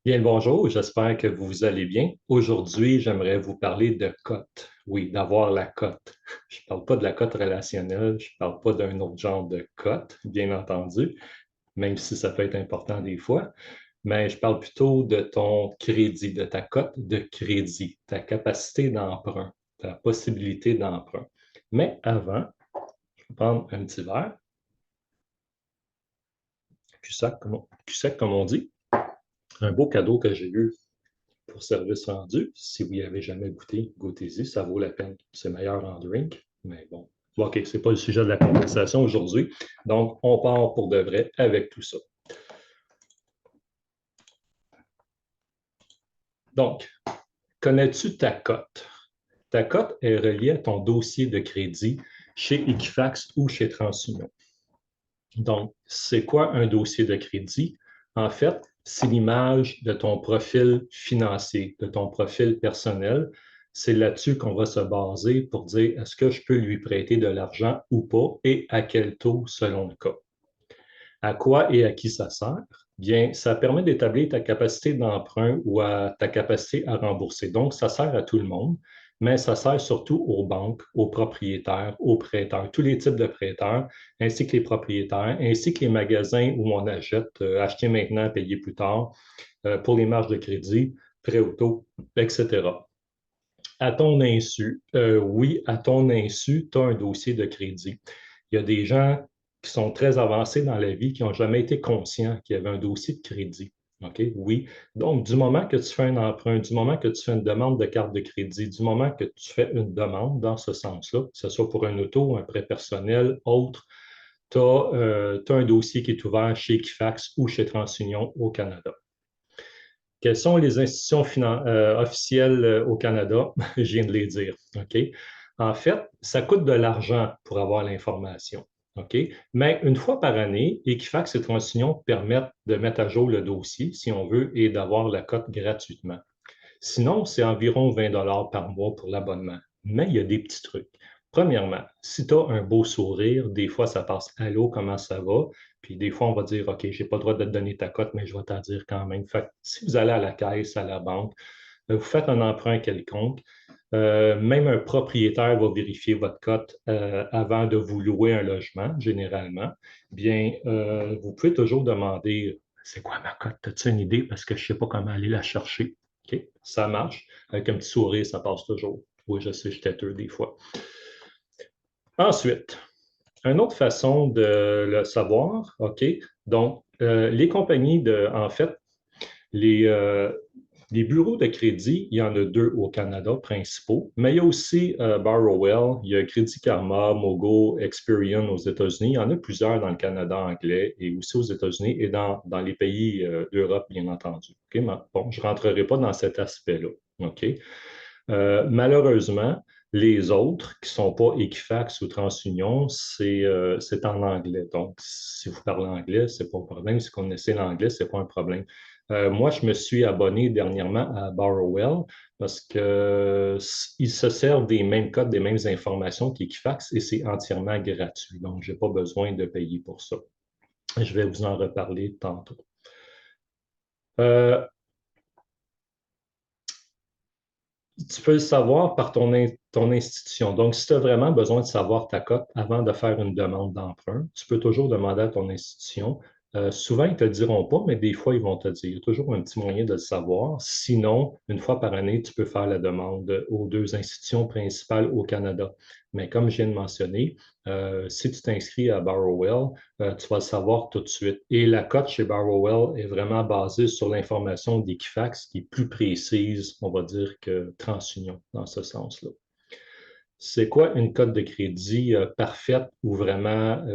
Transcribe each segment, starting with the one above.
Bien le bonjour, j'espère que vous allez bien. Aujourd'hui, j'aimerais vous parler de cote. Oui, d'avoir la cote. Je ne parle pas de la cote relationnelle, je ne parle pas d'un autre genre de cote, bien entendu, même si ça peut être important des fois, mais je parle plutôt de ton crédit, de ta cote de crédit, ta capacité d'emprunt, ta possibilité d'emprunt. Mais avant, je vais prendre un petit verre, cul-sec comme on dit, un beau cadeau que j'ai eu pour service rendu. Si vous n'y avez jamais goûté, goûtez-y, ça vaut la peine. C'est meilleur en drink, mais bon. OK, ce n'est pas le sujet de la conversation aujourd'hui. Donc, on part pour de vrai avec tout ça. Donc, connais-tu ta cote? Ta cote est reliée à ton dossier de crédit chez Equifax ou chez TransUnion. Donc, c'est quoi un dossier de crédit? En fait, c'est l'image de ton profil financier, de ton profil personnel. C'est là-dessus qu'on va se baser pour dire est-ce que je peux lui prêter de l'argent ou pas et à quel taux selon le cas. À quoi et à qui ça sert? Bien, ça permet d'établir ta capacité d'emprunt ou à ta capacité à rembourser. Donc, ça sert à tout le monde, mais ça sert surtout aux banques, aux propriétaires, aux prêteurs, tous les types de prêteurs, ainsi que les propriétaires, ainsi que les magasins où on achète, acheter maintenant, payer plus tard, pour les marges de crédit, prêt auto, etc. À ton insu, oui, à ton insu, tu as un dossier de crédit. Il y a des gens qui sont très avancés dans la vie qui n'ont jamais été conscients qu'il y avait un dossier de crédit. OK? Oui. Donc, du moment que tu fais un emprunt, du moment que tu fais une demande de carte de crédit, du moment que tu fais une demande dans ce sens-là, que ce soit pour un auto, un prêt personnel, autre, tu as, un dossier qui est ouvert chez Equifax ou chez TransUnion au Canada. Quelles sont les institutions officielles au Canada? Je viens de les dire. OK? En fait, ça coûte de l'argent pour avoir l'information. OK? Mais une fois par année, Equifax et TransUnion permettent de mettre à jour le dossier, si on veut, et d'avoir la cote gratuitement. Sinon, c'est environ 20 par mois pour l'abonnement. Mais il y a des petits trucs. Premièrement, si tu as un beau sourire, des fois, ça passe allô, comment ça va? Puis des fois, on va dire, OK, je n'ai pas le droit de te donner ta cote, mais je vais t'en dire quand même. Fait que si vous allez à la caisse, à la banque, vous faites un emprunt quelconque, même un propriétaire va vérifier votre cote avant de vous louer un logement, généralement. Bien, vous pouvez toujours demander, c'est quoi ma cote? As-tu une idée? Parce que je ne sais pas comment aller la chercher. OK, ça marche. Avec un petit sourire, ça passe toujours. Oui, je sais, je suis têteux des fois. Ensuite, une autre façon de le savoir, OK, donc les compagnies en fait, les, euh, les bureaux de crédit, il y en a deux au Canada principaux, mais il y a aussi Borrowell, il y a Crédit Karma, Mogo, Experian aux États-Unis. Il y en a plusieurs dans le Canada anglais et aussi aux États-Unis et dans les pays d'Europe, bien entendu. Okay? Bon, je ne rentrerai pas dans cet aspect-là. OK? Malheureusement, les autres qui ne sont pas Equifax ou TransUnion, c'est en anglais. Donc, si vous parlez anglais, ce n'est pas un problème. Si vous connaissez l'anglais, ce n'est pas un problème. Moi, je me suis abonné dernièrement à Borrowell parce qu'ils se servent des mêmes codes, des mêmes informations qu'Equifax et c'est entièrement gratuit. Donc, je n'ai pas besoin de payer pour ça. Je vais vous en reparler tantôt. Euh, Tu peux le savoir par ton institution. Donc, si tu as vraiment besoin de savoir ta cote avant de faire une demande d'emprunt, tu peux toujours demander à ton institution. Souvent, ils ne te le diront pas, mais des fois, ils vont te dire. Il y a toujours un petit moyen de le savoir. Sinon, une fois par année, tu peux faire la demande aux deux institutions principales au Canada. Mais comme je viens de mentionner, si tu t'inscris à Borrowell, tu vas le savoir tout de suite. Et la cote chez Borrowell est vraiment basée sur l'information d'Equifax qui est plus précise, on va dire, que TransUnion dans ce sens-là. C'est quoi une cote de crédit parfaite ou vraiment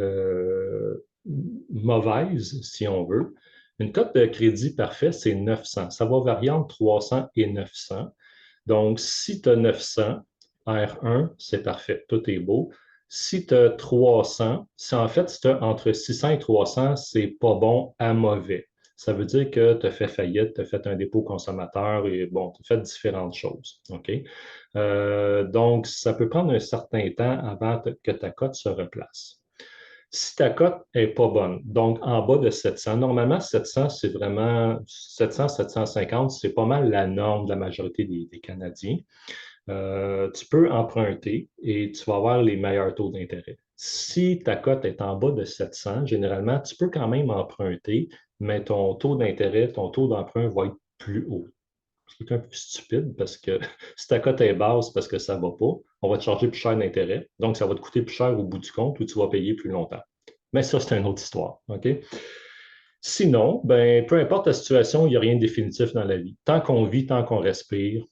mauvaise, si on veut? Une cote de crédit parfaite, c'est 900. Ça va varier entre 300 et 900. Donc, si tu as 900, R1, c'est parfait, tout est beau. Si tu as 300, si en fait, si tu as entre 600 et 300, c'est pas bon à mauvais. Ça veut dire que tu as fait faillite, tu as fait un dépôt consommateur et bon, tu as fait différentes choses. OK? Donc, ça peut prendre un certain temps avant que ta cote se replace. Si ta cote n'est pas bonne, donc en bas de 700, normalement 700, c'est vraiment 700, 750, c'est pas mal la norme de la majorité des Canadiens. Tu peux emprunter et tu vas avoir les meilleurs taux d'intérêt. Si ta cote est en bas de 700, généralement, tu peux quand même emprunter, mais ton taux d'intérêt, ton taux d'emprunt va être plus haut. C'est un peu stupide parce que si ta cote est basse parce que ça ne va pas, on va te charger plus cher d'intérêt. Donc, ça va te coûter plus cher au bout du compte ou tu vas payer plus longtemps. Mais ça, c'est une autre histoire. OK? Sinon, ben, peu importe la situation, il n'y a rien de définitif dans la vie. Tant qu'on vit, tant qu'on respire,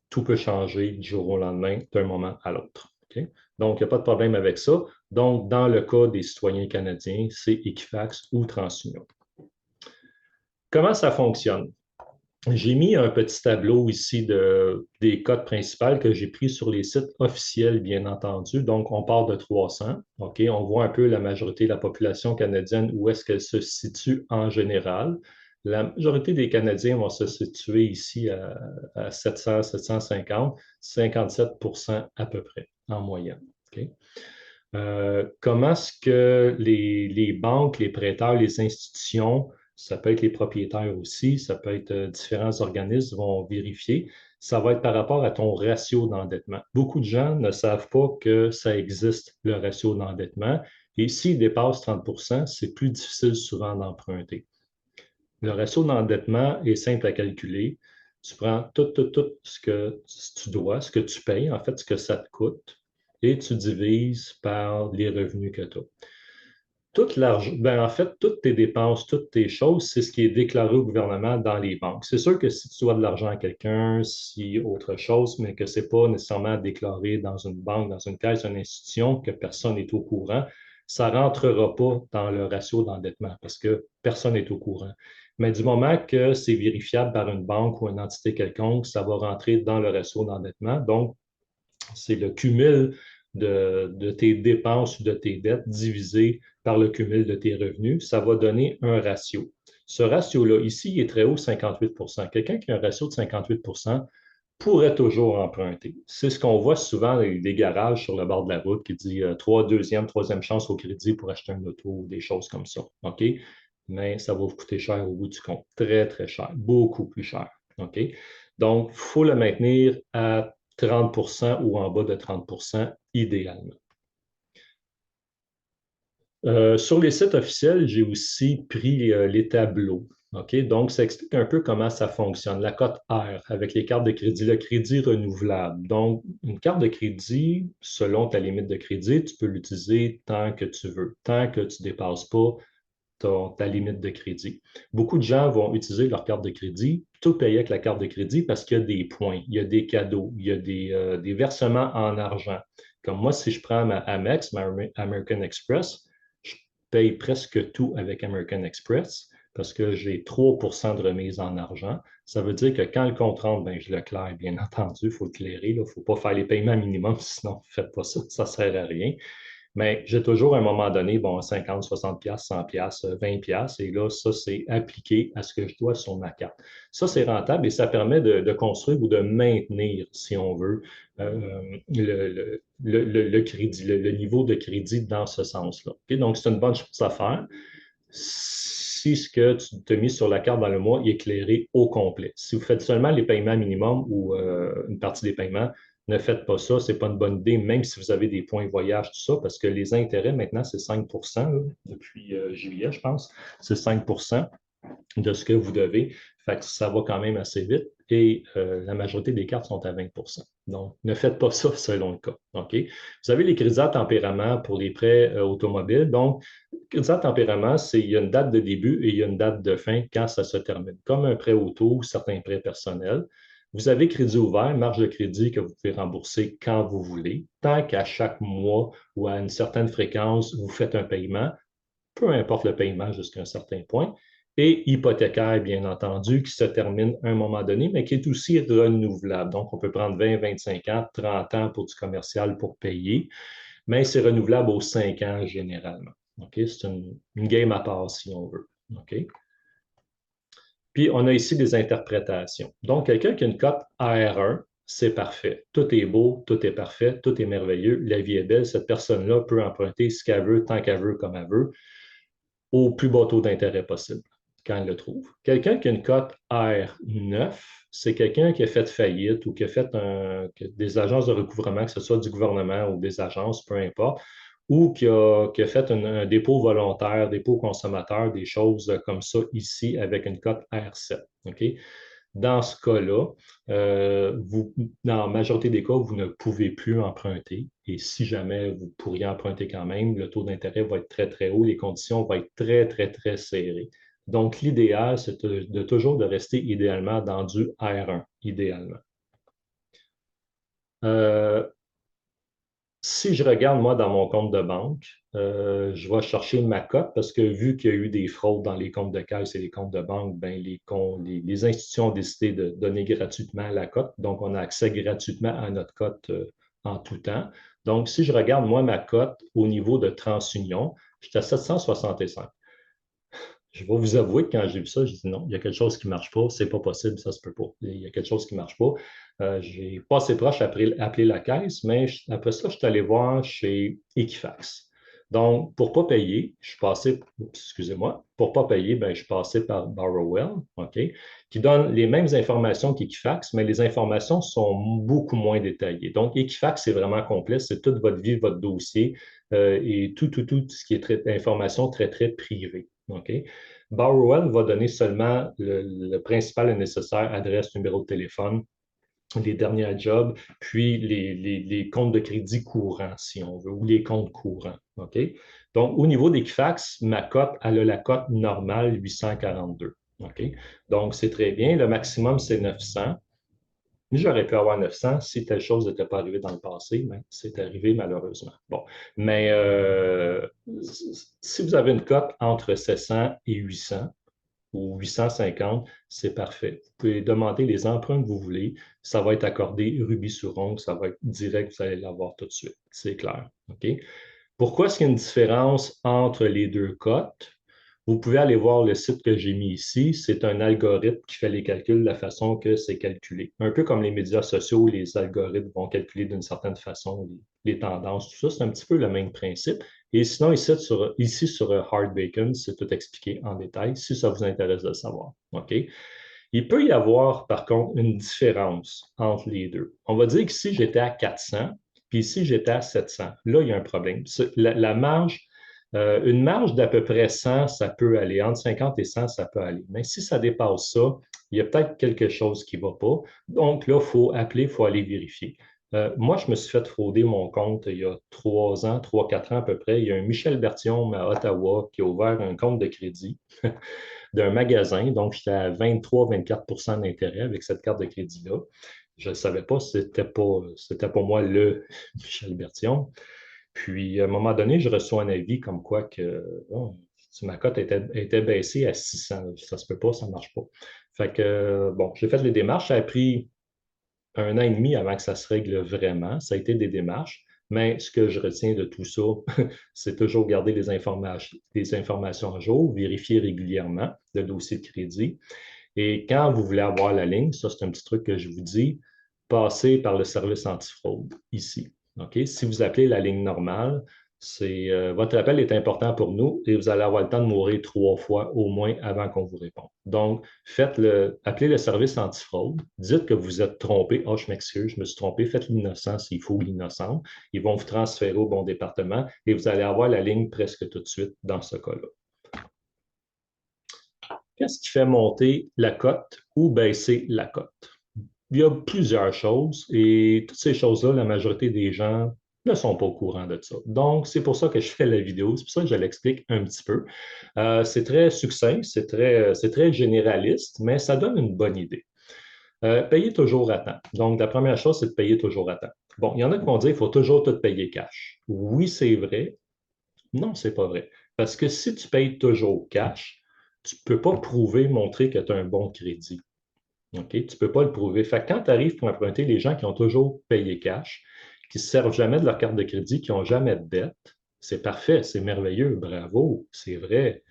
tout peut changer du jour au lendemain, d'un moment à l'autre. OK? Donc, il n'y a pas de problème avec ça. Donc, dans le cas des citoyens canadiens, c'est Equifax ou TransUnion. Comment ça fonctionne? J'ai mis un petit tableau ici des codes principales que j'ai pris sur les sites officiels, bien entendu. Donc, on part de 300. OK? On voit un peu la majorité de la population canadienne, où est-ce qu'elle se situe en général. La majorité des Canadiens vont se situer ici à 700, 750, 57 à peu près en moyenne. OK? Comment est-ce que les banques, les prêteurs, les institutions, ça peut être les propriétaires aussi, ça peut être différents organismes vont vérifier. Ça va être par rapport à ton ratio d'endettement. Beaucoup de gens ne savent pas que ça existe, le ratio d'endettement. Et s'il dépasse 30 c'est plus difficile souvent d'emprunter. Le ratio d'endettement est simple à calculer. Tu prends tout ce que tu dois, ce que tu payes, en fait, ce que ça te coûte, et tu divises par les revenus que tu as. Tout l'argent, ben en fait, toutes tes dépenses, toutes tes choses, c'est ce qui est déclaré au gouvernement dans les banques. C'est sûr que si tu dois de l'argent à quelqu'un, si autre chose, mais que ce n'est pas nécessairement déclaré dans une banque, dans une caisse, une institution, que personne n'est au courant, ça ne rentrera pas dans le ratio d'endettement parce que personne n'est au courant. Mais du moment que c'est vérifiable par une banque ou une entité quelconque, ça va rentrer dans le ratio d'endettement. Donc, c'est le cumul de tes dépenses ou de tes dettes divisé par le cumul de tes revenus. Ça va donner un ratio. Ce ratio-là, ici, il est très haut, 58 Quelqu'un qui a un ratio de 58 pourrait toujours emprunter. C'est ce qu'on voit souvent dans des garages sur le bord de la route qui dit troisième chance au crédit pour acheter un auto ou des choses comme ça. OK? Mais ça va vous coûter cher au bout du compte. Très, très cher. Beaucoup plus cher. OK? Donc, il faut le maintenir à 30 ou en bas de 30 idéalement. Sur les sites officiels, j'ai aussi pris les tableaux. OK? Donc, ça explique un peu comment ça fonctionne. La cote R avec les cartes de crédit, le crédit renouvelable. Donc, une carte de crédit, selon ta limite de crédit, tu peux l'utiliser tant que tu veux, tant que tu ne dépasses pas ta limite de crédit. Beaucoup de gens vont utiliser leur carte de crédit, tout payer avec la carte de crédit parce qu'il y a des points, il y a des cadeaux, il y a des versements en argent. Comme moi, si je prends ma Amex, ma American Express, je paye presque tout avec American Express parce que j'ai 3 de remise en argent. Ça veut dire que quand le compte rentre, ben, je le claire, bien entendu, il faut le clairer. Il ne faut pas faire les paiements minimums, sinon, ne faites pas ça, ça ne sert à rien. Mais j'ai toujours à un moment donné, bon, 50, 60 pièces, 100 pièces, 20 pièces, et là, ça, c'est appliqué à ce que je dois sur ma carte. Ça, c'est rentable et ça permet de construire ou de maintenir, si on veut, le crédit, le niveau de crédit dans ce sens-là. Okay? Donc, c'est une bonne chose à faire si ce que tu t'as mis sur la carte dans le mois est éclairé au complet. Si vous faites seulement les paiements minimums ou une partie des paiements, ne faites pas ça, ce n'est pas une bonne idée, même si vous avez des points voyage, tout ça, parce que les intérêts, maintenant, c'est 5 là, depuis juillet, je pense. C'est 5 de ce que vous devez. Fait que ça va quand même assez vite et la majorité des cartes sont à 20 Donc, ne faites pas ça selon le cas. OK? Vous avez les crédits à tempérament pour les prêts automobiles. Donc, crédit à tempérament, c'est il y a une date de début et il y a une date de fin quand ça se termine, comme un prêt auto ou certains prêts personnels. Vous avez crédit ouvert, marge de crédit que vous pouvez rembourser quand vous voulez, tant qu'à chaque mois ou à une certaine fréquence, vous faites un paiement, peu importe le paiement jusqu'à un certain point, et hypothécaire, bien entendu, qui se termine à un moment donné, mais qui est aussi renouvelable. Donc, on peut prendre 20, 25 ans, 30 ans pour du commercial pour payer, mais c'est renouvelable aux 5 ans généralement. OK? C'est une game à part, si on veut. OK? Puis, on a ici des interprétations. Donc, quelqu'un qui a une cote AR1, c'est parfait. Tout est beau, tout est parfait, tout est merveilleux. La vie est belle. Cette personne-là peut emprunter ce qu'elle veut, tant qu'elle veut, comme elle veut, au plus bas taux d'intérêt possible quand elle le trouve. Quelqu'un qui a une cote R9, c'est quelqu'un qui a fait faillite ou qui a fait des agences de recouvrement, que ce soit du gouvernement ou des agences, peu importe, ou qui a fait un dépôt volontaire, dépôt consommateur, des choses comme ça ici avec une cote R7. OK? Dans ce cas-là, dans la majorité des cas, vous ne pouvez plus emprunter. Et si jamais vous pourriez emprunter quand même, le taux d'intérêt va être très, très haut, les conditions vont être très, très, très serrées. Donc, l'idéal, c'est de toujours de rester idéalement dans du R1, idéalement. Euh, Si je regarde, moi, dans mon compte de banque, je vais chercher ma cote parce que vu qu'il y a eu des fraudes dans les comptes de caisse et les comptes de banque, ben, les institutions ont décidé de donner gratuitement la cote. Donc, on a accès gratuitement à notre cote en tout temps. Donc, si je regarde, moi, ma cote au niveau de TransUnion, j'étais à 765. Je vais vous avouer que quand j'ai vu ça, j'ai dit non, il y a quelque chose qui ne marche pas, c'est pas possible, ça se peut pas. Il y a quelque chose qui ne marche pas. J'ai pas assez proche appeler la caisse, mais après ça, je suis allé voir chez Equifax. Donc, pour ne pas payer, je suis passé, excusez-moi, pour ne pas payer, ben, je suis passé par Borrowell, OK, qui donne les mêmes informations qu'Equifax, mais les informations sont beaucoup moins détaillées. Donc, Equifax, c'est vraiment complet, c'est toute votre vie, votre dossier et tout ce qui est information très, très privée. OK? Borrowell va donner seulement le principal et nécessaire, adresse, numéro de téléphone, les derniers jobs, puis les comptes de crédit courants, si on veut, ou les comptes courants. OK? Donc, au niveau d'Equifax, ma cote, elle a la cote normale 842. OK? Donc, c'est très bien. Le maximum, c'est 900. J'aurais pu avoir 900 si telle chose n'était pas arrivée dans le passé, mais c'est arrivé malheureusement. Bon, mais si vous avez une cote entre 700 et 800 ou 850, c'est parfait. Vous pouvez demander les emprunts que vous voulez. Ça va être accordé rubis sur ongle, ça va être direct, vous allez l'avoir tout de suite. C'est clair. OK? Pourquoi est-ce qu'il y a une différence entre les deux cotes? Vous pouvez aller voir le site que j'ai mis ici. C'est un algorithme qui fait les calculs de la façon que c'est calculé. Un peu comme les médias sociaux, les algorithmes vont calculer d'une certaine façon les tendances, tout ça. C'est un petit peu le même principe. Et sinon, ici sur Hard Bacon, c'est tout expliqué en détail si ça vous intéresse de savoir. OK? Il peut y avoir, par contre, une différence entre les deux. On va dire que si j'étais à 400, puis ici j'étais à 700, là, il y a un problème. La marge, une marge d'à peu près 100, ça peut aller. Entre 50 et 100, ça peut aller. Mais si ça dépasse ça, il y a peut-être quelque chose qui ne va pas. Donc là, il faut appeler, il faut aller vérifier. Moi, je me suis fait frauder mon compte il y a 3 ans, 3, 4 ans à peu près. Il y a un Michel Berthiaume à Ottawa qui a ouvert un compte de crédit d'un magasin. Donc, j'étais à 23-24 d'intérêt avec cette carte de crédit-là. Je ne savais pas si c'était pas moi le Michel Bertillon. Puis, à un moment donné, je reçois un avis comme quoi que ma cote était baissée à 600. Ça se peut pas, ça ne marche pas. Fait que, bon, j'ai fait les démarches. Ça a pris 1 an et demi avant que ça se règle vraiment. Ça a été des démarches. Mais ce que je retiens de tout ça, c'est toujours garder les informations à jour, vérifier régulièrement le dossier de crédit. Et quand vous voulez avoir la ligne, ça c'est un petit truc que je vous dis, passez par le service antifraude ici. OK? Si vous appelez la ligne normale, votre appel est important pour nous et vous allez avoir le temps de mourir 3 fois au moins avant qu'on vous réponde. Donc, appelez le service antifraude, dites que vous êtes trompé. Oh, je m'excuse, je me suis trompé, faites l'innocent s'il faut l'innocent. Ils vont vous transférer au bon département et vous allez avoir la ligne presque tout de suite dans ce cas-là. Qu'est-ce qui fait monter la cote ou baisser la cote? Il y a plusieurs choses et toutes ces choses-là, la majorité des gens ne sont pas au courant de ça. Donc, c'est pour ça que je fais la vidéo, c'est pour ça que je l'explique un petit peu. C'est très succinct, c'est très généraliste, mais ça donne une bonne idée. Payer toujours à temps. Donc, la première chose, c'est de payer toujours à temps. Bon, il y en a qui vont dire qu'il faut toujours tout payer cash. Oui, c'est vrai. Non, c'est pas vrai. Parce que si tu payes toujours cash, tu ne peux pas prouver, montrer que tu as un bon crédit. OK? Tu ne peux pas le prouver. Fait que quand tu arrives pour emprunter, les gens qui ont toujours payé cash, qui ne se servent jamais de leur carte de crédit, qui n'ont jamais de dette, c'est parfait, c'est merveilleux, bravo, c'est vrai.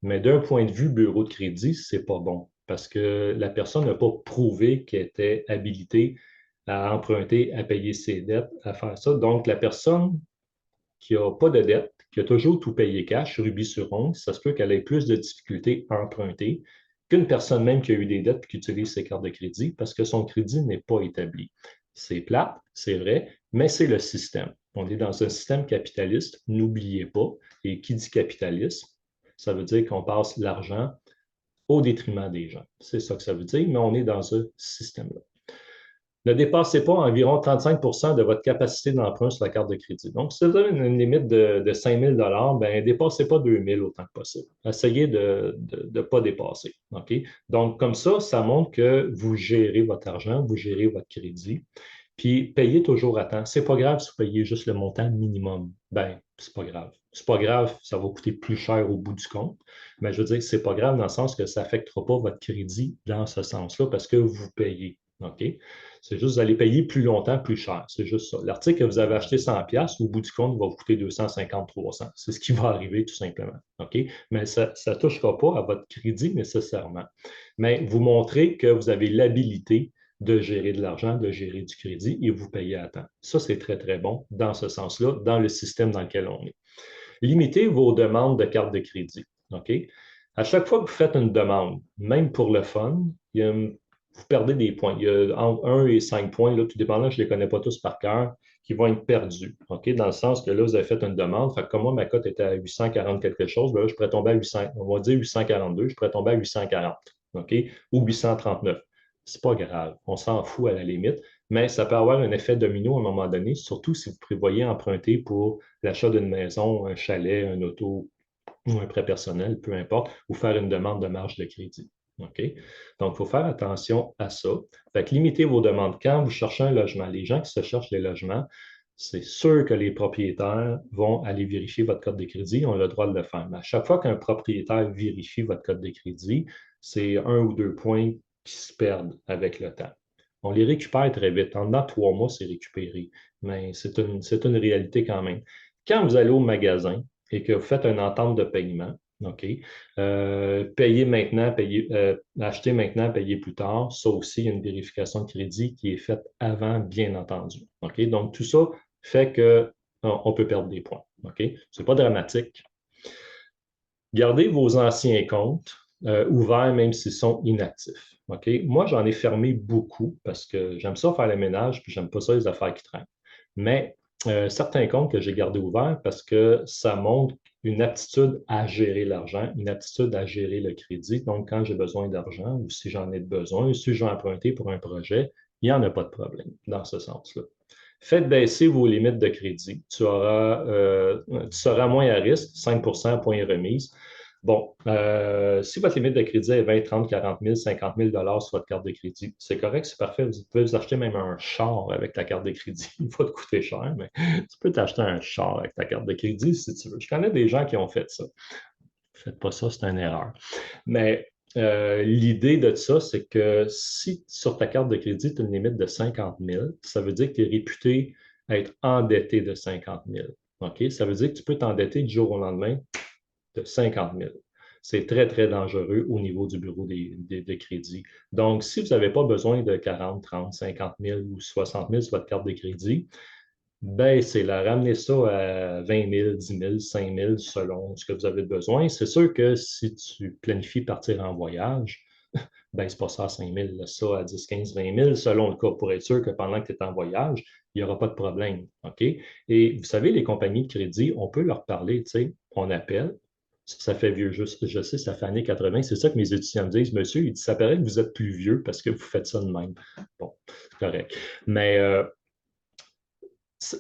Mais d'un point de vue bureau de crédit, c'est pas bon parce que la personne n'a pas prouvé qu'elle était habilitée à emprunter, à payer ses dettes, à faire ça. Donc, la personne qui n'a pas de dette, qui a toujours tout payé cash, rubis sur ongle, ça se peut qu'elle ait plus de difficultés à emprunter qu'une personne même qui a eu des dettes et qui utilise ses cartes de crédit parce que son crédit n'est pas établi. C'est plate, c'est vrai, mais c'est le système. On est dans un système capitaliste, n'oubliez pas. Et qui dit capitalisme, ça veut dire qu'on passe l'argent au détriment des gens. C'est ça que ça veut dire, mais on est dans ce système-là. Ne dépassez pas environ 35 de votre capacité d'emprunt sur la carte de crédit. Donc, si vous avez une limite de 5 000 ben, ne dépassez pas 2 000 autant que possible. Essayez de ne pas dépasser. OK? Donc, comme ça montre que vous gérez votre argent, vous gérez votre crédit. Puis, payez toujours à temps. C'est pas grave si vous payez juste le montant minimum. Ben, c'est pas grave. C'est pas grave, ça va coûter plus cher au bout du compte. Mais je veux dire, c'est pas grave dans le sens que ça n'affectera pas votre crédit dans ce sens-là parce que vous payez. OK? C'est juste, vous allez payer plus longtemps, plus cher. C'est juste ça. L'article que vous avez acheté 100$, au bout du compte, va vous coûter 250, 300. C'est ce qui va arriver tout simplement. OK? Mais ça ne touchera pas à votre crédit nécessairement. Mais vous montrez que vous avez l'habilité de gérer de l'argent, de gérer du crédit et vous payez à temps. Ça, c'est très, très bon dans ce sens-là, dans le système dans lequel on est. Limitez vos demandes de carte de crédit. OK? À chaque fois que vous faites une demande, même pour le fun, vous perdez des points. Il y a entre 1 et 5 points, là, tout dépendant, je ne les connais pas tous par cœur, qui vont être perdus. OK? Dans le sens que là, vous avez fait une demande. Fait que comme moi, ma cote était à 840 quelque chose, ben là, je pourrais tomber à 800, on va dire 842, je pourrais tomber à 840. OK? Ou 839. C'est pas grave. On s'en fout à la limite, mais ça peut avoir un effet domino à un moment donné, surtout si vous prévoyez emprunter pour l'achat d'une maison, un chalet, un auto ou un prêt personnel, peu importe, ou faire une demande de marge de crédit. OK? Donc, il faut faire attention à ça. Fait que limitez vos demandes. Quand vous cherchez un logement, les gens qui se cherchent les logements, c'est sûr que les propriétaires vont aller vérifier votre code de crédit, ont le droit de le faire. Mais à chaque fois qu'un propriétaire vérifie votre code de crédit, c'est 1 ou 2 points qui se perdent avec le temps. On les récupère très vite. En 3 mois, c'est récupéré. Mais c'est une réalité quand même. Quand vous allez au magasin et que vous faites une entente de paiement, OK, payer maintenant, acheter maintenant, payer plus tard, ça aussi, il y a une vérification de crédit qui est faite avant, bien entendu. OK? Donc, tout ça fait qu'on peut perdre des points. OK? Ce n'est pas dramatique. Gardez vos anciens comptes ouverts même s'ils sont inactifs. OK? Moi, j'en ai fermé beaucoup parce que j'aime ça faire le ménage puis j'aime pas ça les affaires qui traînent. Mais certains comptes que j'ai gardés ouverts parce que ça montre une aptitude à gérer l'argent, une aptitude à gérer le crédit. Donc, quand j'ai besoin d'argent ou si j'en ai besoin, ou si je vais emprunter pour un projet, il n'y en a pas de problème dans ce sens-là. Faites baisser vos limites de crédit. Tu seras moins à risque, 5 point remise. Bon, si votre limite de crédit est 20, 30, 40 000, 50 000 sur votre carte de crédit, c'est correct, c'est parfait. Vous pouvez vous acheter même un char avec ta carte de crédit. Il va te coûter cher, mais tu peux t'acheter un char avec ta carte de crédit si tu veux. Je connais des gens qui ont fait ça. Faites pas ça, c'est une erreur. Mais l'idée de ça, c'est que si sur ta carte de crédit, tu as une limite de 50 000, ça veut dire que tu es réputé être endetté de 50 000. OK? Ça veut dire que tu peux t'endetter du jour au lendemain de 50 000. C'est très, très dangereux au niveau du bureau de crédit. Donc, si vous n'avez pas besoin de 40, 30, 50 000 ou 60 000 sur votre carte de crédit, baissez-la, ramenez ça à 20 000, 10 000, 5 000 selon ce que vous avez besoin. C'est sûr que si tu planifies partir en voyage, baisse pas ça à 5 000, laisse ça à 10, 15, 20 000 selon le cas pour être sûr que pendant que tu es en voyage, il n'y aura pas de problème. OK? Et vous savez, les compagnies de crédit, on peut leur parler, tu sais, on appelle. Ça fait vieux, je sais, ça fait années 80. C'est ça que mes étudiants me disent, monsieur, il dit, ça paraît que vous êtes plus vieux parce que vous faites ça de même. Bon, c'est correct. Mais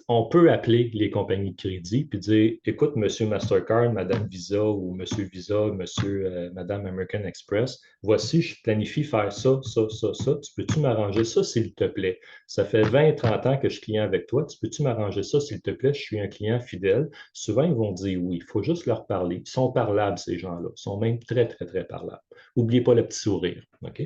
on peut appeler les compagnies de crédit puis dire, écoute, Monsieur Mastercard, Madame Visa ou Monsieur Visa, Madame American Express, voici, je planifie faire ça, ça, ça, ça. Tu peux-tu m'arranger ça, s'il te plaît? Ça fait 20, 30 ans que je suis client avec toi. Tu peux-tu m'arranger ça, s'il te plaît? Je suis un client fidèle. Souvent, ils vont dire oui. Il faut juste leur parler. Ils sont parlables, ces gens-là. Ils sont même très, très, très parlables. N'oubliez pas le petit sourire. OK?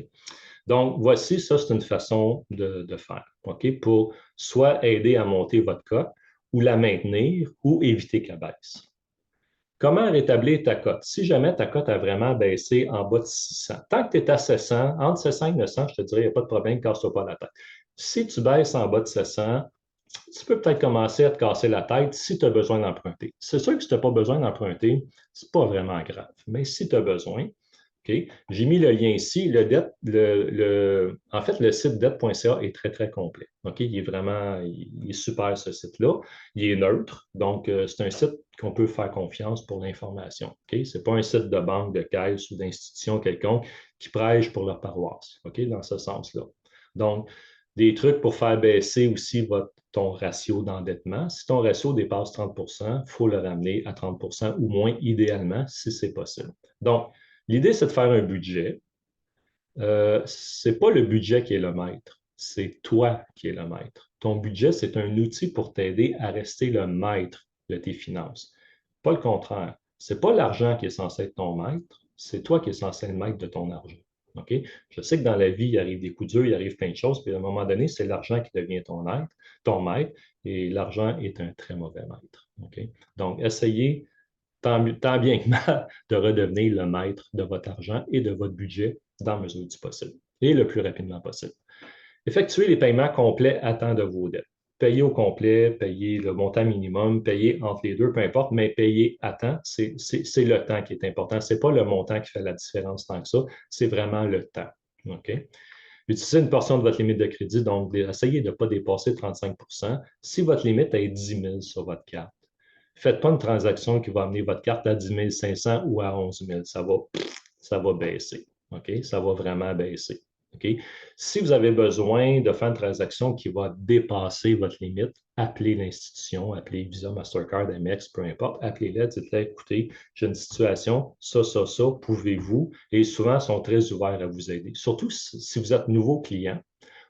Donc, voici, ça, c'est une façon de faire, OK, pour soit aider à monter votre cote ou la maintenir ou éviter qu'elle baisse. Comment rétablir ta cote? Si jamais ta cote a vraiment baissé en bas de 600, tant que tu es à 700, entre 700 et 900, je te dirais, il n'y a pas de problème, casse-toi pas la tête. Si tu baisses en bas de 700, tu peux peut-être commencer à te casser la tête si tu as besoin d'emprunter. C'est sûr que si tu n'as pas besoin d'emprunter, ce n'est pas vraiment grave. Mais si tu as besoin, OK, j'ai mis le lien ici. En fait, le site dette.ca est très, très complet. OK, il est super ce site-là. Il est neutre. Donc, c'est un site qu'on peut faire confiance pour l'information. OK, ce n'est pas un site de banque, de caisse ou d'institution quelconque qui prêche pour leur paroisse. OK, dans ce sens-là. Donc, des trucs pour faire baisser aussi ton ratio d'endettement. Si ton ratio dépasse 30 il faut le ramener à 30 ou moins, idéalement, si c'est possible. Donc, l'idée, c'est de faire un budget. Ce n'est pas le budget qui est le maître, c'est toi qui es le maître. Ton budget, c'est un outil pour t'aider à rester le maître de tes finances. Pas le contraire. Ce n'est pas l'argent qui est censé être ton maître, c'est toi qui es censé être le maître de ton argent. OK? Je sais que dans la vie, il arrive des coups durs, il arrive plein de choses, puis à un moment donné, c'est l'argent qui devient ton maître, et l'argent est un très mauvais maître. OK? Donc, essayez tant bien que mal de redevenir le maître de votre argent et de votre budget dans la mesure du possible et le plus rapidement possible. Effectuez les paiements complets à temps de vos dettes. Payez au complet, payez le montant minimum, payez entre les deux, peu importe, mais payez à temps, c'est le temps qui est important. Ce n'est pas le montant qui fait la différence tant que ça, c'est vraiment le temps. OK? Utilisez une portion de votre limite de crédit, donc essayez de ne pas dépasser 35 si votre limite est 10 000 sur votre carte. Faites pas une transaction qui va amener votre carte à 10 500 ou à 11 000. Ça va baisser. OK? Ça va vraiment baisser. OK? Si vous avez besoin de faire une transaction qui va dépasser votre limite, appelez l'institution, appelez Visa, Mastercard, Amex, peu importe, appelez-les, dites-leur, écoutez, j'ai une situation, ça, pouvez-vous? Et souvent, ils sont très ouverts à vous aider. Surtout si vous êtes nouveau client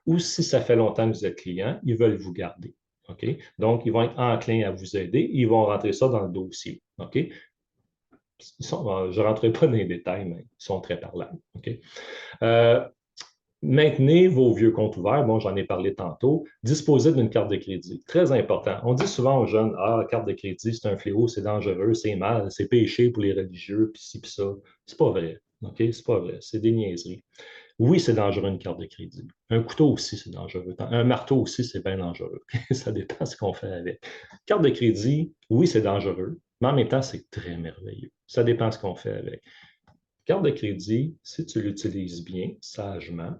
ou si ça fait longtemps que vous êtes client, ils veulent vous garder. OK? Donc, ils vont être enclins à vous aider. Ils vont rentrer ça dans le dossier. OK? Je ne rentrerai pas dans les détails, mais ils sont très parlants. OK? Maintenez vos vieux comptes ouverts. Bon, j'en ai parlé tantôt. Disposez d'une carte de crédit. Très important. On dit souvent aux jeunes, ah, la carte de crédit, c'est un fléau, c'est dangereux, c'est mal, c'est péché pour les religieux, puis ci, puis ça. C'est pas vrai. OK? C'est pas vrai. C'est des niaiseries. Oui, c'est dangereux une carte de crédit. Un couteau aussi, c'est dangereux. Un marteau aussi, c'est bien dangereux. Ça dépend de ce qu'on fait avec. Carte de crédit, oui, c'est dangereux, mais en même temps, c'est très merveilleux. Ça dépend de ce qu'on fait avec. Carte de crédit, si tu l'utilises bien, sagement,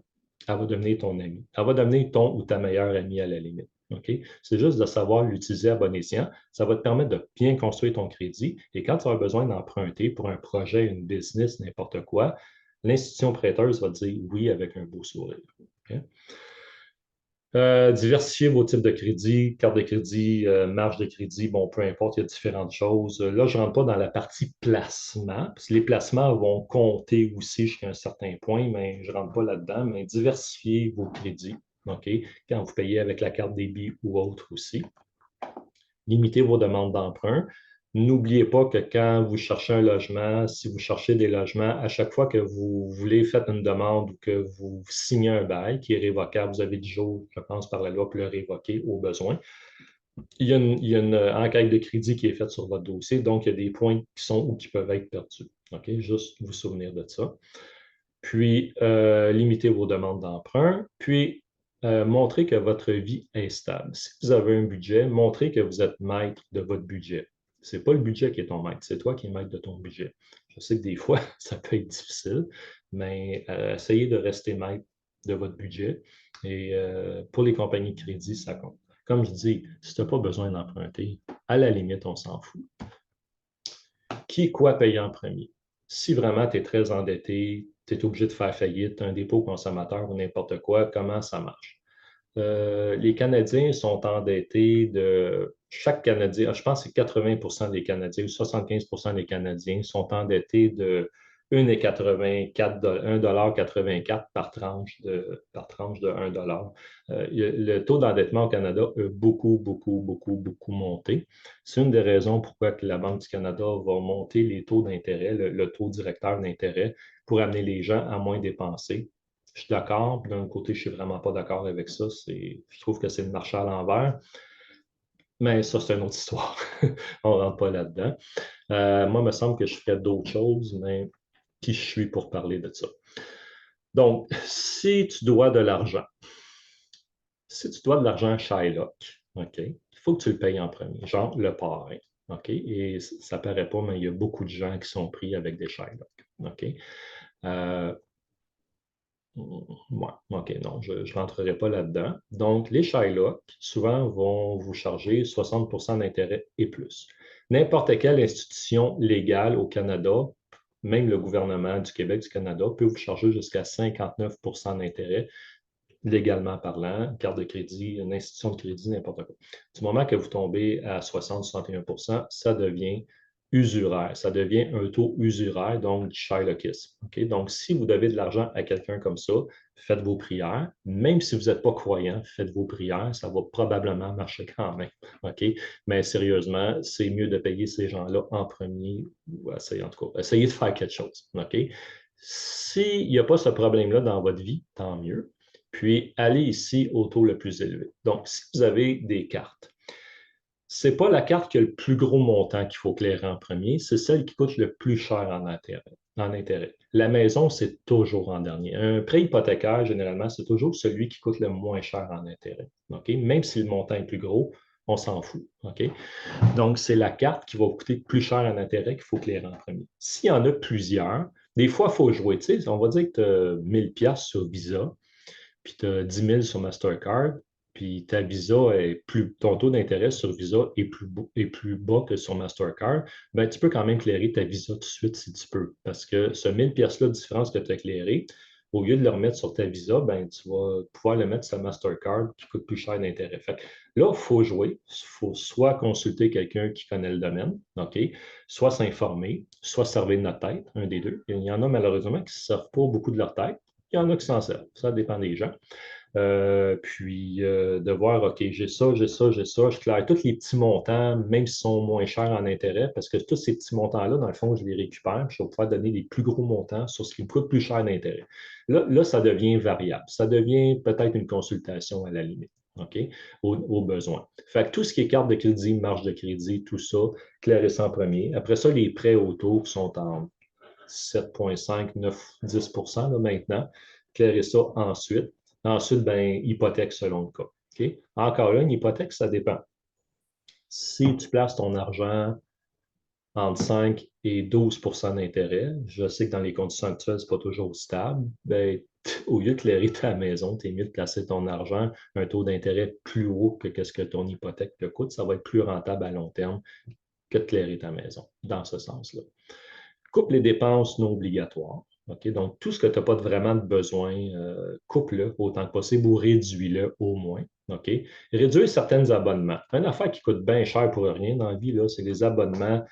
elle va devenir ton ami. Elle va devenir ton ou ta meilleure amie à la limite. OK? C'est juste de savoir l'utiliser à bon escient. Ça va te permettre de bien construire ton crédit. Et quand tu auras besoin d'emprunter pour un projet, une business, n'importe quoi, l'institution prêteuse va te dire oui avec un beau sourire. OK? Diversifier vos types de crédit, carte de crédit, marge de crédit, bon, peu importe, il y a différentes choses. Là, je ne rentre pas dans la partie placement, parce que les placements vont compter aussi jusqu'à un certain point, mais je ne rentre pas là-dedans. Mais diversifier vos crédits, OK? Quand vous payez avec la carte débit ou autre aussi. Limitez vos demandes d'emprunt. N'oubliez pas que quand vous cherchez un logement, si vous cherchez des logements, à chaque fois que vous voulez faire une demande ou que vous signez un bail qui est révocable, vous avez 10 jours, je pense, par la loi pour le révoquer au besoin. Il y a une enquête de crédit qui est faite sur votre dossier, donc il y a des points qui sont ou qui peuvent être perdus. OK? Juste vous souvenir de ça. Puis, limitez vos demandes d'emprunt. Puis, montrez que votre vie est stable. Si vous avez un budget, montrez que vous êtes maître de votre budget. Ce n'est pas le budget qui est ton maître, c'est toi qui es maître de ton budget. Je sais que des fois, ça peut être difficile, mais essayez de rester maître de votre budget. Et pour les compagnies de crédit, ça compte. Comme je dis, si tu n'as pas besoin d'emprunter, à la limite, on s'en fout. Qui est quoi payer en premier? Si vraiment tu es très endetté, tu es obligé de faire faillite, un dépôt consommateur ou n'importe quoi, comment ça marche? Les Canadiens sont endettés chaque Canadien, je pense que c'est 80 des Canadiens ou 75 des Canadiens sont endettés de 1,84 par tranche de 1 dollar. Le taux d'endettement au Canada a beaucoup, beaucoup, beaucoup, beaucoup monté. C'est une des raisons pourquoi que la Banque du Canada va monter les taux d'intérêt, le taux directeur d'intérêt, pour amener les gens à moins dépenser. Je suis d'accord. D'un côté, je ne suis vraiment pas d'accord avec ça. Je trouve que c'est le marché à l'envers. Mais ça, c'est une autre histoire. On ne rentre pas là-dedans. Moi, il me semble que je ferais d'autres choses, mais qui je suis pour parler de ça? Donc, si tu dois de l'argent à Shylock, OK, il faut que tu le payes en premier, genre le parrain. OK? Et ça ne paraît pas, mais il y a beaucoup de gens qui sont pris avec des Shylock. OK? Euh, ouais, OK, non, je ne rentrerai pas là-dedans. Donc, les Shylock, souvent, vont vous charger 60 d'intérêt et plus. N'importe quelle institution légale au Canada, même le gouvernement du Québec, du Canada, peut vous charger jusqu'à 59 d'intérêt légalement parlant, carte de crédit, une institution de crédit, n'importe quoi. Du moment que vous tombez à 60-61 ça devient usuraire. Ça devient un taux usuraire, donc Shylockisme. Okay? Donc, si vous devez de l'argent à quelqu'un comme ça, faites vos prières. Même si vous n'êtes pas croyant, faites vos prières. Ça va probablement marcher quand même. Okay? Mais sérieusement, c'est mieux de payer ces gens-là en premier, ou essayer, en tout cas, essayez de faire quelque chose. Okay? S'il n'y a pas ce problème-là dans votre vie, tant mieux. Puis, allez ici au taux le plus élevé. Donc, si vous avez des cartes, ce n'est pas la carte qui a le plus gros montant qu'il faut clairer en premier, c'est celle qui coûte le plus cher en intérêt. La maison, c'est toujours en dernier. Un prêt hypothécaire, généralement, c'est toujours celui qui coûte le moins cher en intérêt. Okay? Même si le montant est plus gros, on s'en fout. Okay? Donc, c'est la carte qui va coûter plus cher en intérêt qu'il faut clairer en premier. S'il y en a plusieurs, des fois, il faut jouer. Tu sais, on va dire que tu as 1000$ sur Visa, puis tu as 10 000 sur Mastercard, puis ta Visa ton taux d'intérêt sur Visa est plus bas que sur Mastercard, ben, tu peux quand même clairer ta Visa tout de suite si tu peux. Parce que ce 1000$ de différence que tu as clairé, au lieu de le remettre sur ta Visa, ben, tu vas pouvoir le mettre sur Mastercard qui coûte plus cher d'intérêt. Là, il faut jouer. Il faut soit consulter quelqu'un qui connaît le domaine, OK, soit s'informer, soit se servir de notre tête, un des deux. Il y en a malheureusement qui ne se servent pas beaucoup de leur tête. Il y en a qui s'en servent. Ça dépend des gens. De voir, OK, j'ai ça, j'ai ça, j'ai ça. Je claire tous les petits montants, même s'ils sont moins chers en intérêt, parce que tous ces petits montants-là, dans le fond, je les récupère, puis je vais pouvoir donner les plus gros montants sur ce qui me coûte plus cher d'intérêt. Là, ça devient variable. Ça devient peut-être une consultation à la limite. OK, au besoin. Fait que tout ce qui est carte de crédit, marge de crédit, tout ça, clairez ça en premier. Après ça, les prêts auto qui sont en 7,5, 9, 10 là, maintenant. Clairer ça ensuite. Ensuite, ben, hypothèque selon le cas. Okay? Encore là, une hypothèque, ça dépend. Si tu places ton argent entre 5 et 12 d'intérêt, je sais que dans les conditions actuelles, ce n'est pas toujours stable, ben, au lieu de clairer ta maison, tu es mieux de placer ton argent à un taux d'intérêt plus haut que ce que ton hypothèque te coûte. Ça va être plus rentable à long terme que de clairer ta maison, dans ce sens-là. Coupe les dépenses non obligatoires. Okay? Donc, tout ce que tu n'as pas vraiment de besoin, coupe-le autant que possible ou réduis-le au moins. Okay? Réduire certains abonnements. Une affaire qui coûte bien cher pour rien dans la vie, c'est les abonnements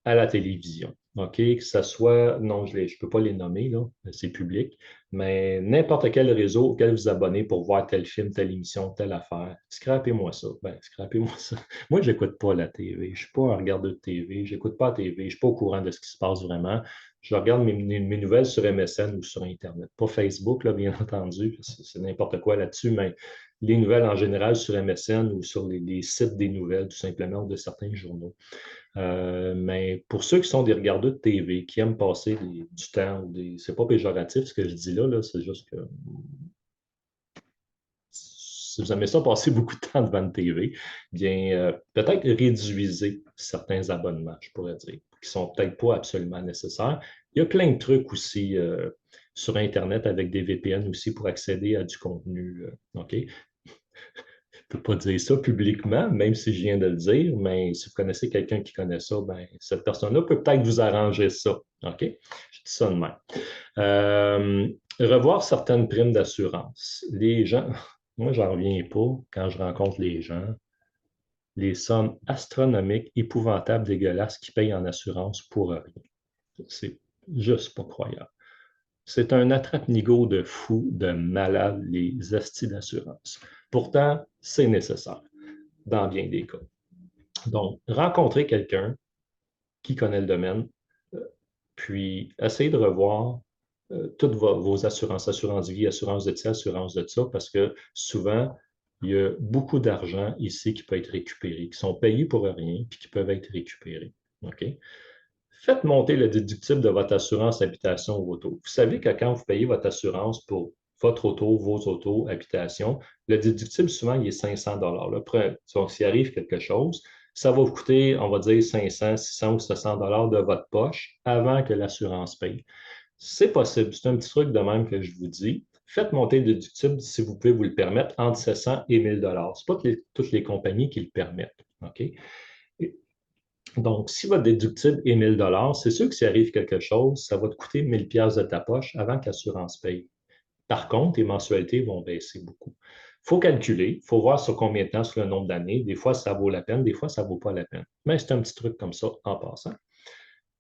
à la télévision. OK? Que ce soit, non, je ne peux pas les nommer, là, c'est public, mais n'importe quel réseau auquel vous abonnez pour voir tel film, telle émission, telle affaire, scrapez-moi ça. Ben, scrapez-moi ça. Moi, je n'écoute pas la TV. Je ne suis pas un regardeur de TV. Je n'écoute pas la TV. Je ne suis pas au courant de ce qui se passe vraiment. Je regarde mes nouvelles sur MSN ou sur Internet. Pas Facebook, là, bien entendu. C'est n'importe quoi là-dessus, mais les nouvelles en général sur MSN ou sur les sites des nouvelles, tout simplement, ou de certains journaux. Mais pour ceux qui sont des regardeurs de TV, qui aiment passer du temps, c'est pas péjoratif ce que je dis là, c'est juste que si vous aimez ça passer beaucoup de temps devant une TV, bien peut-être réduisez certains abonnements, je pourrais dire, qui sont peut-être pas absolument nécessaires. Il y a plein de trucs aussi sur Internet avec des VPN aussi pour accéder à du contenu. OK? Je ne peux pas dire ça publiquement, même si je viens de le dire, mais si vous connaissez quelqu'un qui connaît ça, ben, cette personne-là peut peut-être vous arranger ça. OK? Je dis ça de même. Euh, Revoir certaines primes d'assurance. Les gens, moi, j'en reviens pas quand je rencontre les gens, les sommes astronomiques, épouvantables, dégueulasses qu'ils payent en assurance pour rien. C'est juste pas croyable. C'est un attrape-nigo de fou, de malade, les astis d'assurance. Pourtant, c'est nécessaire dans bien des cas. Donc, rencontrer quelqu'un qui connaît le domaine, euh, puis essayer de revoir toutes vos assurances, assurance vie, assurance de ça, assurance de ça, parce que souvent, il y a beaucoup d'argent ici qui peut être récupéré, qui sont payés pour rien, puis qui peuvent être récupérés. OK? Faites monter le déductible de votre assurance habitation ou auto. Vous savez que quand vous payez votre assurance pour votre auto, vos autos, habitation, le déductible, souvent, il est 500 là. Donc, s'il arrive quelque chose, ça va vous coûter, on va dire, 500, 600 ou 700 de votre poche avant que l'assurance paye. C'est possible. C'est un petit truc de même que je vous dis. Faites monter le déductible si vous pouvez vous le permettre entre 700 et 1000 Ce n'est pas toutes les compagnies qui le permettent. OK? Donc, si votre déductible est 1000 c'est sûr que s'il arrive quelque chose, ça va te coûter 1000 de ta poche avant que l'assurance paye. Par contre, tes mensualités vont baisser beaucoup. Il faut calculer, il faut voir sur combien de temps, sur le nombre d'années. Des fois, ça vaut la peine, des fois, ça ne vaut pas la peine. Mais c'est un petit truc comme ça en passant.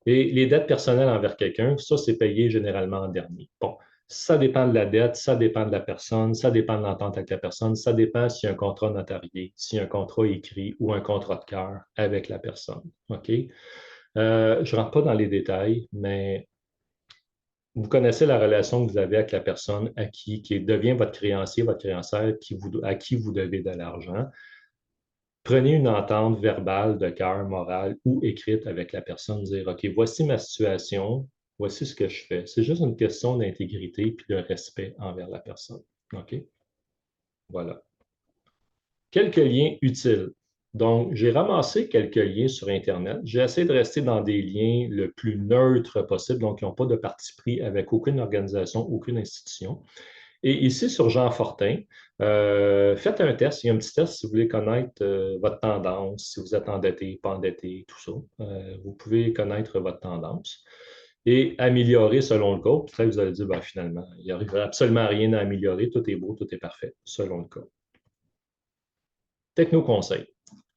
Et les dettes personnelles envers quelqu'un, ça, c'est payé généralement en dernier. Bon, ça dépend de la dette, ça dépend de la personne, ça dépend de l'entente avec la personne, ça dépend s'il y a un contrat notarié, s'il y a un contrat écrit ou un contrat de cœur avec la personne. OK? Je ne rentre pas dans les détails, mais vous connaissez la relation que vous avez avec la personne qui devient votre créancier, votre créancière, à qui vous devez de l'argent. Prenez une entente verbale de cœur, morale ou écrite avec la personne, dire, OK, voici ma situation, voici ce que je fais. C'est juste une question d'intégrité et de respect envers la personne. OK? Voilà. Quelques liens utiles. Donc, j'ai ramassé quelques liens sur Internet. J'ai essayé de rester dans des liens le plus neutre possible, donc qui n'ont pas de parti pris avec aucune organisation, aucune institution. Et ici, sur Jean Fortin, faites un test. Il y a un petit test si vous voulez connaître votre tendance, si vous êtes endetté, pas endetté, tout ça. Vous pouvez connaître votre tendance et améliorer selon le cas. Peut-être que vous allez dire, ben, finalement, il n'y arrivera absolument rien à améliorer. Tout est beau, tout est parfait, selon le cas. Techno-conseil.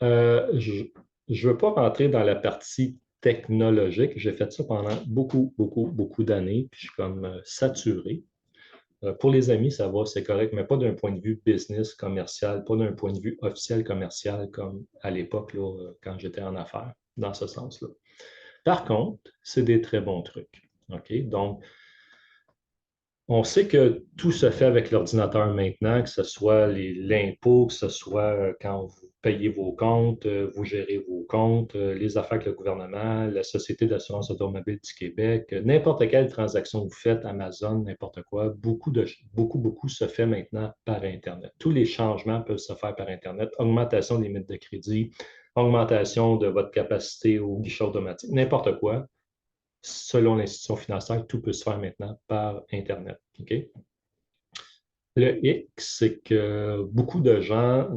Je ne veux pas rentrer dans la partie technologique. J'ai fait ça pendant beaucoup, beaucoup, beaucoup d'années, puis je suis comme saturé. Pour les amis, ça va, c'est correct, mais pas d'un point de vue business, commercial, pas d'un point de vue officiel commercial comme à l'époque, quand j'étais en affaires, dans ce sens-là. Par contre, c'est des très bons trucs. OK? Donc, on sait que tout se fait avec l'ordinateur maintenant, que ce soit l'impôt, que ce soit quand vous payez vos comptes, vous gérez vos comptes, les affaires avec le gouvernement, la Société d'assurance automobile du Québec, n'importe quelle transaction que vous faites, Amazon, n'importe quoi, beaucoup se fait maintenant par Internet. Tous les changements peuvent se faire par Internet. Augmentation des limites de crédit, augmentation de votre capacité au guichet automatique, n'importe quoi selon l'institution financière, tout peut se faire maintenant par Internet. Okay? Le X, c'est que beaucoup de gens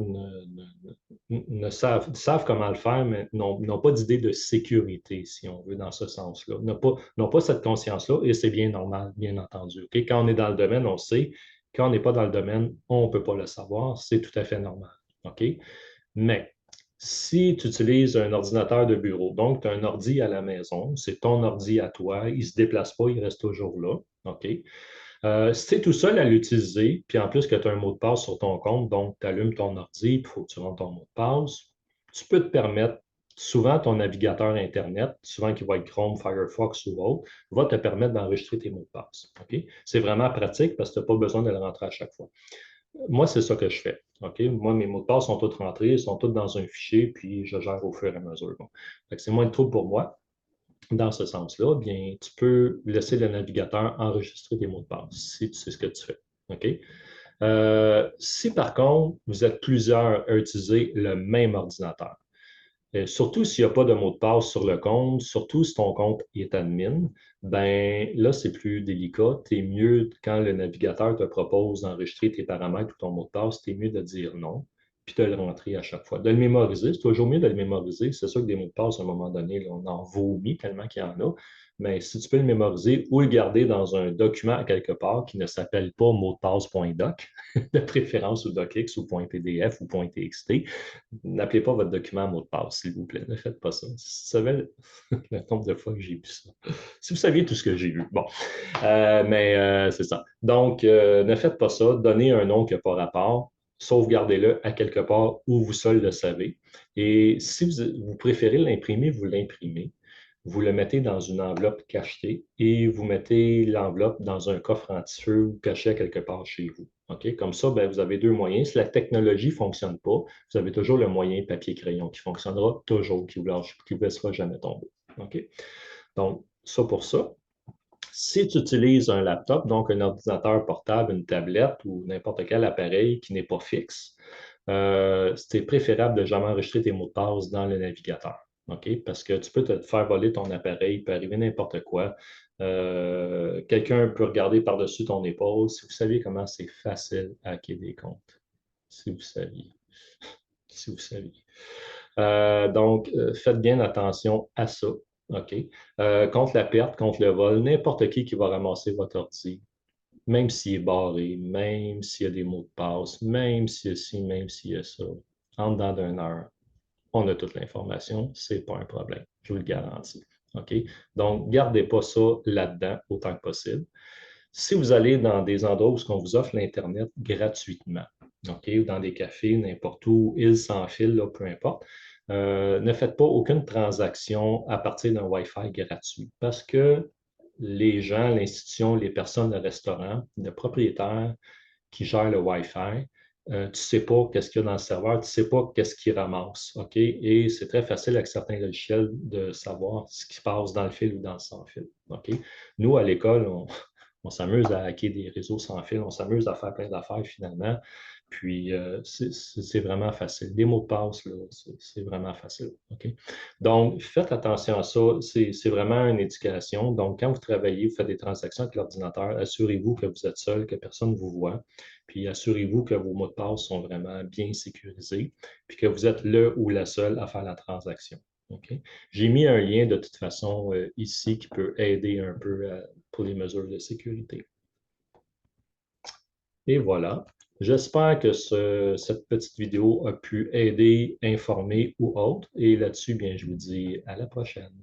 ne savent comment le faire, mais n'ont pas d'idée de sécurité, si on veut, dans ce sens-là. N'ont pas cette conscience-là, et c'est bien normal, bien entendu. Okay? Quand on est dans le domaine, on sait. Quand on n'est pas dans le domaine, on ne peut pas le savoir. C'est tout à fait normal. OK? Mais si tu utilises un ordinateur de bureau, donc tu as un ordi à la maison, c'est ton ordi à toi, il ne se déplace pas, il reste toujours là. OK? Si tu es tout seul à l'utiliser, puis en plus que tu as un mot de passe sur ton compte, donc tu allumes ton ordi, puis il faut que tu rentres ton mot de passe, tu peux te permettre, souvent ton navigateur Internet, souvent qui va être Chrome, Firefox ou autre, va te permettre d'enregistrer tes mots de passe. OK? C'est vraiment pratique parce que tu n'as pas besoin de le rentrer à chaque fois. Moi, c'est ça que je fais. OK? Moi, mes mots de passe sont tous rentrés, ils sont tous dans un fichier, puis je gère au fur et à mesure. Bon. C'est moins de trouble pour moi. Dans ce sens-là, bien, tu peux laisser le navigateur enregistrer tes mots de passe si tu sais ce que tu fais. OK? Si par contre, vous êtes plusieurs à utiliser le même ordinateur, surtout s'il n'y a pas de mot de passe sur le compte, surtout si ton compte est admin, ben là, c'est plus délicat. Tu es mieux, quand le navigateur te propose d'enregistrer tes paramètres ou ton mot de passe, tu es mieux de dire non, puis de le rentrer à chaque fois. De le mémoriser, c'est toujours mieux de le mémoriser. C'est sûr que des mots de passe, à un moment donné, là, on en vomit tellement qu'il y en a. Mais si tu peux le mémoriser ou le garder dans un document à quelque part qui ne s'appelle pas mot de passe.doc, de préférence ou docx ou .pdf ou .txt, n'appelez pas votre document mot de passe, s'il vous plaît. Ne faites pas ça. Si vous savez le nombre de fois que j'ai vu ça. Si vous saviez tout ce que j'ai vu. Bon. Mais c'est ça. Donc, ne faites pas ça. Donnez un nom qui n'a pas rapport. Sauvegardez-le à quelque part où vous seul le savez. Et si vous préférez l'imprimer, vous l'imprimez. Vous le mettez dans une enveloppe cachetée et vous mettez l'enveloppe dans un coffre anti-feu ou caché à quelque part chez vous. OK? Comme ça, ben, vous avez deux moyens. Si la technologie ne fonctionne pas, vous avez toujours le moyen papier-crayon qui fonctionnera toujours, qui ne vous laissera jamais tomber. OK? Donc, ça pour ça. Si tu utilises un laptop, donc un ordinateur portable, une tablette ou n'importe quel appareil qui n'est pas fixe, c'est préférable de jamais enregistrer tes mots de passe dans le navigateur. OK? Parce que tu peux te faire voler ton appareil, il peut arriver n'importe quoi. Quelqu'un peut regarder par-dessus ton épaule. Si vous saviez comment c'est facile à hacker des comptes. Si vous saviez. Si vous saviez. Donc, faites bien attention à ça. OK? Contre la perte, contre le vol, n'importe qui va ramasser votre ordi, même s'il est barré, même s'il y a des mots de passe, même s'il y a ci, même s'il y a ça, en dedans d'une heure, on a toute l'information, ce n'est pas un problème, je vous le garantis. OK? Donc, gardez pas ça là-dedans autant que possible. Si vous allez dans des endroits où on vous offre l'Internet gratuitement, OK, ou dans des cafés, n'importe où, île sans fil, là, peu importe, ne faites pas aucune transaction à partir d'un Wi-Fi gratuit parce que les gens, l'institution, les personnes, le restaurant, le propriétaire qui gère le Wi-Fi, tu ne sais pas qu'est-ce qu'il y a dans le serveur, tu ne sais pas qu'est-ce qu'il ramasse. OK? Et c'est très facile avec certains logiciels de savoir ce qui se passe dans le fil ou dans le sans-fil. OK? Nous, à l'école, on s'amuse à hacker des réseaux sans fil, on s'amuse à faire plein d'affaires finalement. Puis, c'est vraiment facile. Des mots de passe, c'est vraiment facile. OK? Donc, faites attention à ça. C'est vraiment une éducation. Donc, quand vous travaillez, vous faites des transactions avec l'ordinateur, assurez-vous que vous êtes seul, que personne ne vous voit. Puis, assurez-vous que vos mots de passe sont vraiment bien sécurisés, puis que vous êtes le ou la seule à faire la transaction. OK? J'ai mis un lien de toute façon ici qui peut aider un peu pour les mesures de sécurité. Et voilà. J'espère que cette petite vidéo a pu aider, informer ou autre. Et là-dessus, bien, je vous dis à la prochaine.